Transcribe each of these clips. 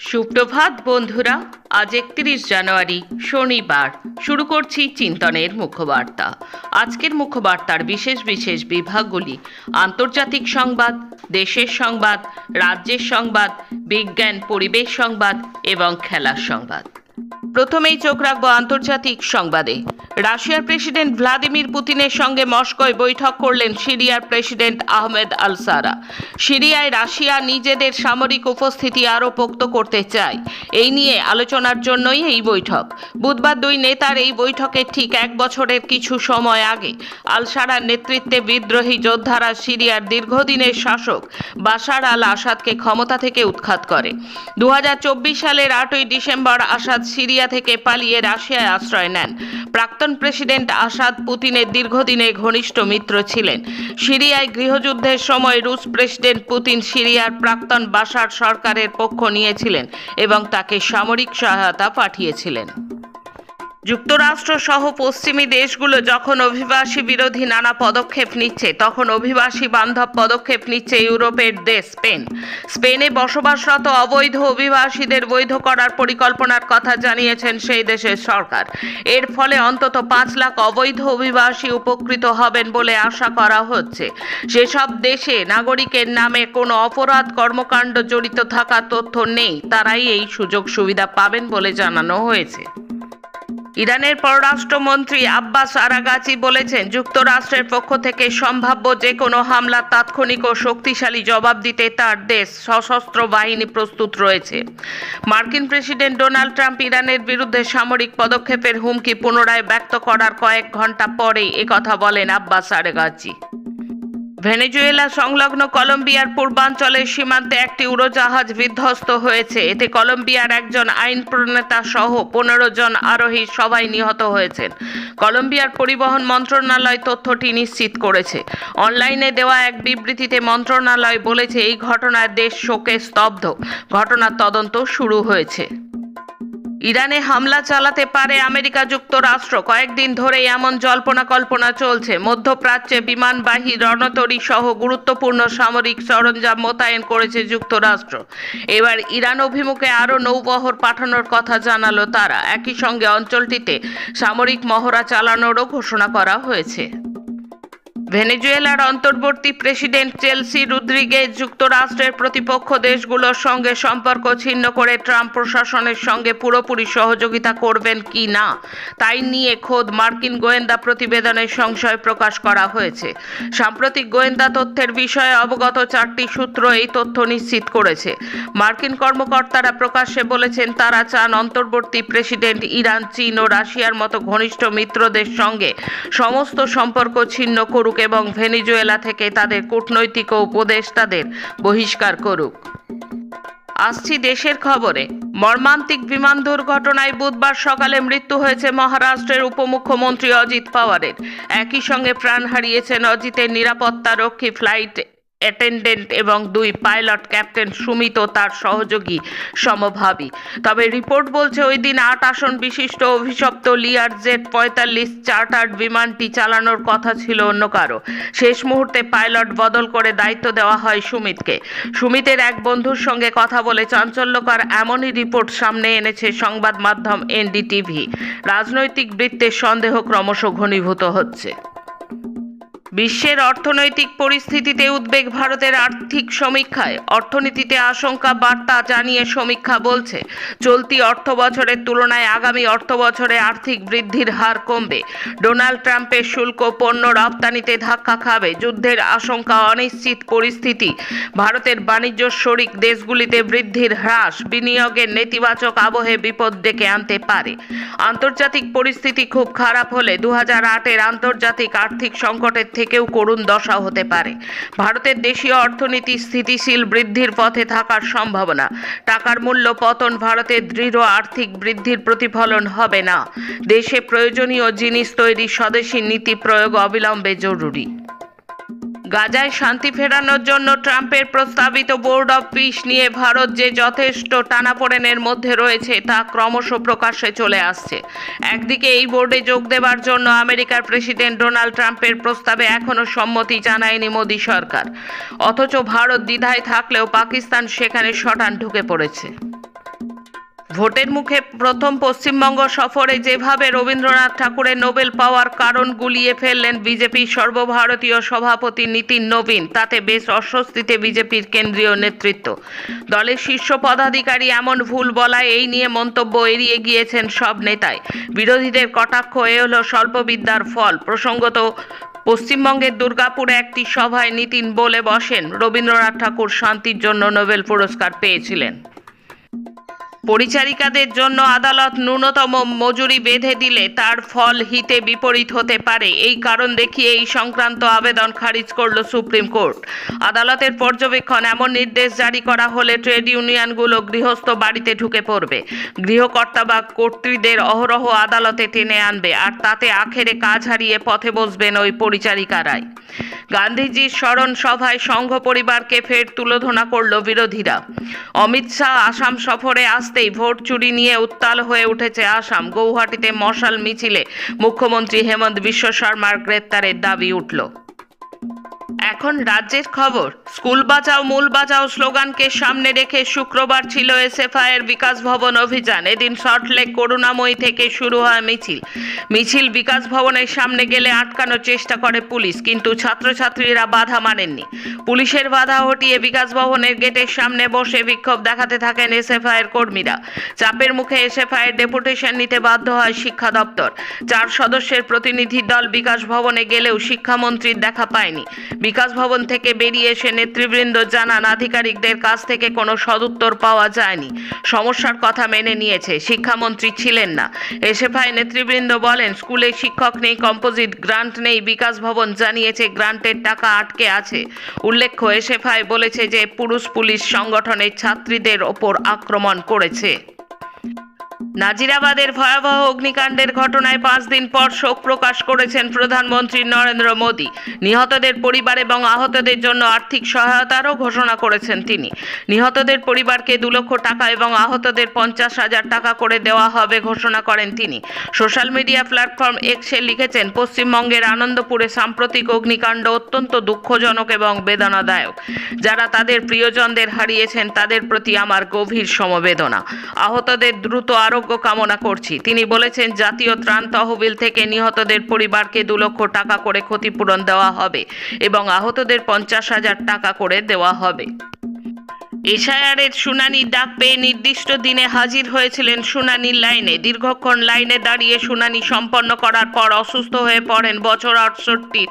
সুপ্রভাত বন্ধুরা, আজ 31 জানুয়ারি শনিবার। শুরু করছি চিন্তনের মুখবার্তা। আজকের মুখবার্তার বিশেষ বিশেষ বিভাগগুলি: আন্তর্জাতিক সংবাদ, দেশের সংবাদ, রাজ্যের সংবাদ, বিজ্ঞান পরিবেশ সংবাদ এবং খেলার সংবাদ। প্রথমেই চোখ রাখবো আন্তর্জাতিক সংবাদে। রাশিয়ার প্রেসিডেন্ট ভ্লাদিমির পুতিনের সঙ্গে মস্কোয় বৈঠক করলেন সিরিয়ার প্রেসিডেন্ট আহমেদ আল সারা। সিরিয়ায় রাশিয়া নিজেদের সামরিক উপস্থিতি আরও পোক্ত করতে চায়। এই নিয়ে আলোচনার জন্যই এই বৈঠক। বুধবার দুই নেতার এই বৈঠকের ঠিক এক বছরের কিছু সময় আগে আল সারার নেতৃত্বে বিদ্রোহী যোদ্ধারা সিরিয়ার দীর্ঘদিনের শাসক বাশার আল আসাদকে ক্ষমতা থেকে উৎখাত করে। 2024 সালের 8ই ডিসেম্বর আসাদ সিরিয়া থেকে পালিয়ে রাশিয়ায় আশ্রয় নেন। প্রাক্তন প্রেসিডেন্ট আসাদ পুতিনের দীর্ঘদিনের ঘনিষ্ঠ মিত্র ছিলেন। সিরিয়ায় গৃহযুদ্ধের সময় রুশ প্রেসিডেন্ট পুতিন সিরিয়ার প্রাক্তন বাশার সরকারের পক্ষ নিয়েছিলেন এবং তাকে সামরিক সহায়তা পাঠিয়েছিলেন। যুক্তরাষ্ট্র সহ পশ্চিমী দেশগুলো যখন অভিবাসী বিরোধী নানা পদক্ষেপ নিচ্ছে, তখন অভিবাসী বান্ধব পদক্ষেপ নিচ্ছে ইউরোপের দেশ স্পেন। স্পেনে বসবাসরত অবৈধ অভিবাসীদের বৈধ করার পরিকল্পনার কথা জানিয়েছেন সেই দেশের সরকার। এর ফলে অন্তত 5 লাখ অবৈধ অভিবাসী উপকৃত হবেন বলে আশা করা হচ্ছে। যেসব দেশে নাগরিকের নামে কোনো অপরাধ কর্মকাণ্ড জড়িত থাকার তথ্য নেই, তারাই এই সুযোগ সুবিধা পাবেন বলে জানানো হয়েছে। ইরানের পররাষ্ট্রমন্ত্রী আব্বাস আরাগাচি বলেছেন, যুক্তরাষ্ট্রের পক্ষ থেকে সম্ভাব্য যে কোনো হামলার তাৎক্ষণিক ও শক্তিশালী জবাব দিতে তার দেশ সশস্ত্র বাহিনী প্রস্তুত রয়েছে। মার্কিন প্রেসিডেন্ট ডোনাল্ড ট্রাম্প ইরানের বিরুদ্ধে সামরিক পদক্ষেপের হুমকি পুনরায় ব্যক্ত করার কয়েক ঘন্টা পরেই একথা বলেন আব্বাস আরাগাচি। ভেনেজুয়েলা সংলগ্ন কলম্বিয়ার পূর্বাঞ্চলের সীমান্তে একটি উড়োজাহাজ বিধ্বস্ত হয়েছে। এতে কলম্বিয়ার একজন আইন প্রণেতা সহ 15 জন আরোহী সবাই নিহত হয়েছেন। কলম্বিয়ার পরিবহন মন্ত্রণালয় তথ্যটি নিশ্চিত করেছে। অনলাইনে দেওয়া এক বিবৃতিতে মন্ত্রণালয় বলেছে, এই ঘটনায় দেশ শোকে স্তব্ধ। ঘটনার তদন্ত শুরু হয়েছে। ইরানে হামলা চালাতে পারে আমেরিকা যুক্তরাষ্ট্র। কয়েকদিন ধরেই এমন জল্পনা কল্পনা চলছে। মধ্যপ্রাচ্যে বিমানবাহী রণতরী সহ গুরুত্বপূর্ণ সামরিক সরঞ্জাম মোতায়েন করেছে যুক্তরাষ্ট্র। এবার ইরান অভিমুখে আরও নৌবহর পাঠানোর কথা জানালো তারা। একই সঙ্গে অঞ্চলটিতে সামরিক মহড়া চালানোরও ঘোষণা করা হয়েছে। ভেনেজুয়েলার অন্তর্বর্তী প্রেসিডেন্ট চেলসি রদ্রিগেজ যুক্তরাষ্ট্রের প্রতিপক্ষ দেশগুলোর সঙ্গে সম্পর্ক ছিন্ন করে ট্রাম্প প্রশাসনের সঙ্গে পুরোপুরি সহযোগিতা করবেন কি না, তাই নিয়ে খোদ মার্কিন গোয়েন্দা প্রতিবেদনের সংশয় প্রকাশ করা হয়েছে। সাম্প্রতিক গোয়েন্দা তথ্যের বিষয়ে অবগত 4টি সূত্র এই তথ্য নিশ্চিত করেছে। মার্কিন কর্মকর্তারা প্রকাশ্যে বলেছেন, তারা চান অন্তর্বর্তী প্রেসিডেন্ট ইরান, চীন ও রাশিয়ার মতো ঘনিষ্ঠ মিত্রদের সঙ্গে সমস্ত সম্পর্ক ছিন্ন করুক এবং ভেনেজুয়েলা থেকে তাদের কূটনৈতিক ও উপদেষ্টাদের বহিষ্কার করুক। আসছি দেশের খবরে। মর্মান্তিক বিমান দুর্ঘটনায় বুধবার সকালে মৃত্যু হয়েছে মহারাষ্ট্রের উপমুখ্যমন্ত্রী অজিত পাওয়ারের। একই সঙ্গে প্রাণ হারিয়েছেন অজিতের নিরাপত্তারক্ষী ফ্লাইট অ্যাটেন্ডেন্ট এবং 2 পাইলট, ক্যাপ্টেন সুমিত ও তার সহযোগী সমভাবী। তবে রিপোর্ট বলছে, ওই দিন 8 আসন বিশিষ্ট অভিশপ্ত লিয়ার জেট 45 চার্টার্ড বিমানটি চালানোর কথা ছিল অন্য কারো। শেষ মুহূর্তে পাইলট বদল করে দায়িত্ব দেওয়া হয় সুমিতকে। সুমিতের এক বন্ধুর সঙ্গে কথা বলে চাঞ্চল্যকর এমনই রিপোর্ট সামনে এনেছে সংবাদ মাধ্যম এনডিটিভি। রাজনৈতিক বৃত্তের সন্দেহ ক্রমশ ঘনীভূত হচ্ছে। বিশ্বের অর্থনৈতিক পরিস্থিতিতে উদ্বেগ ভারতের আর্থিক সমীক্ষায়। অর্থনীতিতে আশঙ্কা বার্তা জানিয়ে সমীক্ষা বলছে, চলতি অর্থবছরের তুলনায় আগামী অর্থবছরে আর্থিক বৃদ্ধির হার কমবে। ডোনাল্ড ট্রাম্পের শুল্ক পণ্য রপ্তানিতে ধাক্কা খাবে। যুদ্ধের আশঙ্কা, অনিশ্চিত পরিস্থিতি ভারতের বাণিজ্য শরিক দেশগুলিতে বৃদ্ধির হ্রাস বিনিয়োগের নেতিবাচক আবহে বিপদ ডেকে আনতে পারে। আন্তর্জাতিক পরিস্থিতি খুব খারাপ হলে 2008-এর আন্তর্জাতিক আর্থিক সংকটের থেকেও করুণ দশা হতে পারে। ভারতের দেশীয় অর্থনীতি স্থিতিশীল বৃদ্ধির পথে থাকার সম্ভাবনা। টাকার মূল্য পতন ভারতের দৃঢ় আর্থিক বৃদ্ধির প্রতিফলন হবে না। দেশে প্রয়োজনীয় জিনিস তৈরি স্বদেশী নীতি প্রয়োগ অবিলম্বে জরুরি। গাজায় শান্তি ফেরানোর জন্য ট্রাম্পের প্রস্তাবিত বোর্ড অব পিস নিয়ে ভারত যে যথেষ্ট টানাপোড়েনের মধ্যে রয়েছে তা ক্রমশ প্রকাশ্যে চলে আসছে। একদিকে এই বোর্ডে যোগ দেবার জন্য আমেরিকার প্রেসিডেন্ট ডোনাল্ড ট্রাম্পের প্রস্তাবে এখনও সম্মতি জানায়নি মোদি সরকার। অথচ ভারত দ্বিধায় থাকলেও পাকিস্তান সেখানে শটান ঢুকে পড়েছে। ভোটের মুখে প্রথম পশ্চিমবঙ্গ সফরে যেভাবে রবীন্দ্রনাথ ঠাকুরের নোবেল পাওয়ার কারণ গুলিয়ে ফেললেন বিজেপির সর্বভারতীয় সভাপতি নীতিন নবীন, তাতে বেশ অস্বস্তিতে বিজেপির কেন্দ্রীয় নেতৃত্ব। দলের শীর্ষ পদাধিকারী এমন ভুল বলায় এই নিয়ে মন্তব্য এড়িয়ে গিয়েছেন সব নেতাই। বিরোধীদের কটাক্ষ, এ হলো স্বল্পবিদ্যার ফল। প্রসঙ্গত, পশ্চিমবঙ্গের দুর্গাপুরে একটি সভায় নীতিন বলে বসেন, রবীন্দ্রনাথ ঠাকুর শান্তির জন্য নোবেল পুরস্কার পেয়েছিলেন। পরিচারিকাদের জন্য আদালত ন্যূনতম মজুরি বেঁধে দিলে তার ফল হিতে বিপরীত হতে পারে, এই কারণ দেখিয়ে এই সংক্রান্ত আবেদন খারিজ করল সুপ্রিম কোর্ট। আদালতের পর্যবেক্ষণ, এমন নির্দেশ জারি করা হলে ট্রেড ইউনিয়নগুলো গৃহস্থ বাড়িতে ঢুকে পড়বে, গৃহকর্তা বা কর্ত্রীদের অহরহ আদালতে টেনে আনবে, আর তাতে আখেরে কাজ হারিয়ে পথে বসবেন ওই পরিচারিকারাই। গান্ধীজির স্মরণ সভায় সংঘ পরিবারকে ফের তুলোধনা করল বিরোধীরা। অমিত শাহ আসাম সফরে আসতেই ভোট চুরি নিয়ে উত্তাল হয়ে উঠেছে আসাম। গৌহাটিতে মশাল মিছিলে মুখ্যমন্ত্রী হেমন্ত বিশ্ব শর্মার গ্রেপ্তারের দাবি উঠল। এখন রাজ্যের খবর। স্কুল বাঁচাও মূল বাঁচাও স্লোগানকে সামনে রেখে শুক্রবার ছিল এসএফআই এর বিকাশ ভবন অভিযান। এদিন সল্টলেক করুণাময়ী থেকে শুরু হয় মিছিল বিকাশ ভবনের সামনে গেলে আটকানোর চেষ্টা করে পুলিশ, কিন্তু ছাত্রছাত্রীরা বাধা মানেননি। পুলিশের বাধা হটিয়ে বিকাশ ভবনের গেটের সামনে বসে বিক্ষোভ দেখাতে থাকেন এসএফআই এর কর্মীরা। চাপের মুখে এসএফআই এর ডেপুটেশন নিতে বাধ্য হয় শিক্ষা দপ্তর। 4 সদস্যের প্রতিনিধি দল বিকাশ ভবনে গেলেও শিক্ষামন্ত্রীর দেখা পায়নি। বিকাশ ভবন থেকে বেরিয়ে এসে নেতৃবৃন্দ জানান, আধিকারিকদের কাছ থেকে কোনো সদুত্তর পাওয়া যায়নি। সমস্যার কথা মেনে নিয়েছে, শিক্ষামন্ত্রী ছিলেন না। এসএফআই নেতৃবৃন্দ বলেন, স্কুলে শিক্ষক নেই, কম্পোজিট গ্রান্ট নেই। বিকাশ ভবন জানিয়েছে গ্রান্টের টাকা আটকে আছে। উল্লেখ্য, এসএফআই বলেছে যে পুলিশ সংগঠনের ছাত্রীদের ওপর আক্রমণ করেছে। নাজিরাবাদের ভয়াবহ অগ্নিকাণ্ডের ঘটনায় 5 দিন পর শোক প্রকাশ করেছেন প্রধানমন্ত্রী নরেন্দ্র মোদী। নিহতদের পরিবার এবং আহতদের জন্য আর্থিক সহায়তারও ঘোষণা করেছেন তিনি। নিহতদের পরিবারকে 2 লক্ষ টাকা এবং আহতদের 50,000 টাকা করে দেওয়া হবে ঘোষণা করেন তিনি। সোশ্যাল মিডিয়া প্ল্যাটফর্ম এক্সে লিখেছেন, পশ্চিমবঙ্গের আনন্দপুরে সাম্প্রতিক অগ্নিকাণ্ড অত্যন্ত দুঃখজনক এবং বেদনাদায়ক। যারা তাদের প্রিয়জনদের হারিয়েছেন তাদের প্রতি আমার গভীর সমবেদনা। আহতদের দ্রুত আরোগ্য কামনা করছি। তিনি বলেছেন, জাতীয় ত্রাণ তহবিল থেকে নিহতদের পরিবারকে 2 লক্ষ টাকা করে ক্ষতিপূরণ দেওয়া হবে এবং আহতদের 50,000 টাকা করে দেওয়া হবে। এসআইআরের শুনানির ডাক পেয়ে নির্দিষ্ট দিনে হাজির হয়েছিলেন শুনানির লাইনে। দীর্ঘক্ষণ লাইনে দাঁড়িয়ে শুনানি সম্পন্ন করার পর অসুস্থ হয়ে পড়েন বছর 68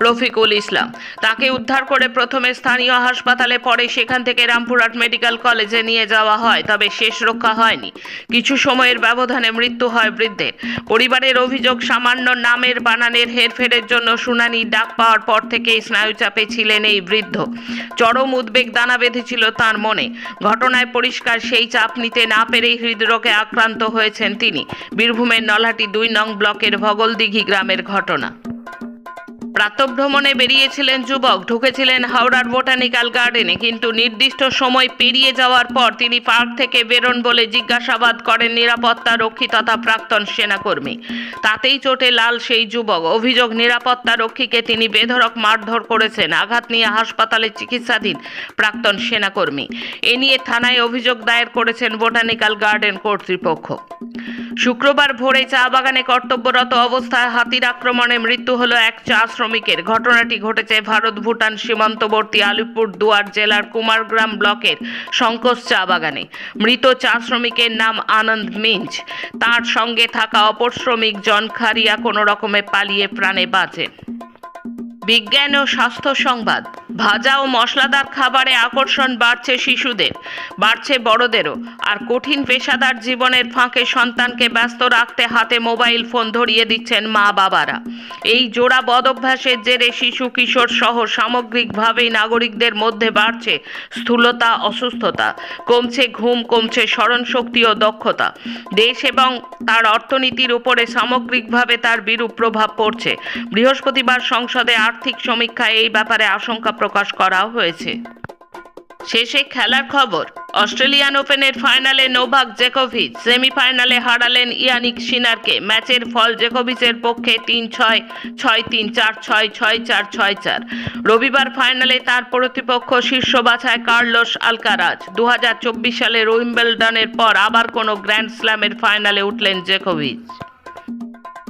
রফিকুল ইসলাম। তাকে উদ্ধার করে প্রথমে স্থানীয় হাসপাতালে, পরে সেখান থেকে রামপুরহাট মেডিকেল কলেজে নিয়ে যাওয়া হয়, তবে শেষ রক্ষা হয়নি। কিছু সময়ের ব্যবধানে মৃত্যু হয় বৃদ্ধের। পরিবারের অভিযোগ, সামান্য নামের বানানের হেরফেরের জন্য শুনানির ডাক পাওয়ার পর থেকেই স্নায়ুচাপে ছিলেন এই বৃদ্ধ। চরম উদ্বেগ দানা বেঁধেছিল তার মনে। ঘটনায় পরিষ্কার, সেই চাপ নিতে না পেরেই হৃদরোগে আক্রান্ত হয়েছেন তিনি। বীরভূমের নলহাটি 2 নং ব্লকের ভগলদিঘি গ্রামের ঘটনা। প্রাতঃভ্রমণে বেরিয়েছিলেন যুবক, ঢুকেছিলেন হাওড়ার বোটানিক্যাল গার্ডেনে, কিন্তু নির্দিষ্ট সময় পেরিয়ে যাওয়ার পর তিনি পার্ক থেকে বেরোন বলে জিজ্ঞাসাবাদ করেন নিরাপত্তা রক্ষী তথা প্রাক্তন সেনাকর্মী। তাতেই চোটে লাল সেই যুবক। অভিযোগ, নিরাপত্তা রক্ষীকে তিনি বেধড়ক মারধর করেছেন। আঘাত নিয়ে হাসপাতালে চিকিৎসাধীন প্রাক্তন সেনাকর্মী। এ নিয়ে থানায় অভিযোগ দায়ের করেছেন বোটানিক্যাল গার্ডেন কর্তৃপক্ষ। শুক্রবার ভোরে চা বাগানে কর্তব্যরত অবস্থায় হাতির আক্রমণে মৃত্যু হলো এক চা শ্রমিকের। ঘটনাটি ঘটেছে ভারত ভুটান সীমান্তবর্তী আলিপুরদুয়ার জেলার কুমারগ্রাম ব্লকের শঙ্কস চা বাগানে। মৃত চা শ্রমিকের নাম আনন্দ মিঞ্জ। তার সঙ্গে থাকা অপর শ্রমিক জন খারিয়া কোনো রকমে পালিয়ে প্রাণে বাঁচেন। বিজ্ঞান ও স্বাস্থ্য সংবাদ। ভাজা ও মশলাদার খাবারে আকর্ষণ বাড়ছে শিশুদের, বাড়ছে বড়দেরও। আর কঠিন পেশাদার জীবনের ফাঁকে সন্তানকে ব্যস্ত রাখতে হাতে মোবাইল ফোন ধরিয়ে দিচ্ছেন মা বাবারা। এই জোড়া বদঅভ্যাসের জেরে শিশু কিশোর সহ সামগ্রিকভাবেই নাগরিকদের মধ্যে বাড়ছে স্থূলতা, অসুস্থতা, কমছে ঘুম, কমছে স্মরণশক্তি ও দক্ষতা। দেশ এবং তার অর্থনীতির উপরে সামগ্রিকভাবে তার বিরূপ প্রভাব পড়ছে। বৃহস্পতিবার সংসদে আর্থিক সমীক্ষায় এই ব্যাপারে আশঙ্কা প্রকাশ করা হয়েছে। শেষে খেলার খবর। অস্ট্রেলিয়ান ওপেনের ফাইনালে নোভাক জোকোভিচ, সেমিফাইনালে হারালেন ইয়ানিক সিনারকে। ম্যাচের ফল জোকোভিচের পক্ষে 3-6, 6-3, 4-6, 6-4, 6-4। রবিবার ফাইনালে তার প্রতিপক্ষ শীর্ষ বাছাই কার্লোস আলকারাজ। 2024 সালের উইম্বলডনের পর আবার কোনো গ্র্যান্ড স্ল্যামের ফাইনালে উঠলেন জোকোভিচ।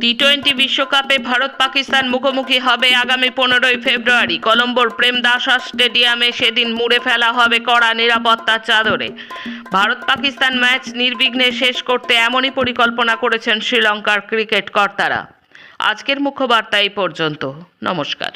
টি-20 বিশ্বকাপে ভারত পাকিস্তান মুখোমুখি হবে আগামী 15 ফেব্রুয়ারি। কলম্বোর প্রেমদাসা স্টেডিয়ামে সেদিন মুড়ে ফেলা হবে কড়া নিরাপত্তার চাদরে। ভারত পাকিস্তান ম্যাচ নির্বিঘ্নে শেষ করতে এমনই পরিকল্পনা করেছেন শ্রীলঙ্কার ক্রিকেট কর্তারা। আজকের মুখ্য বার্তা এই পর্যন্ত। নমস্কার।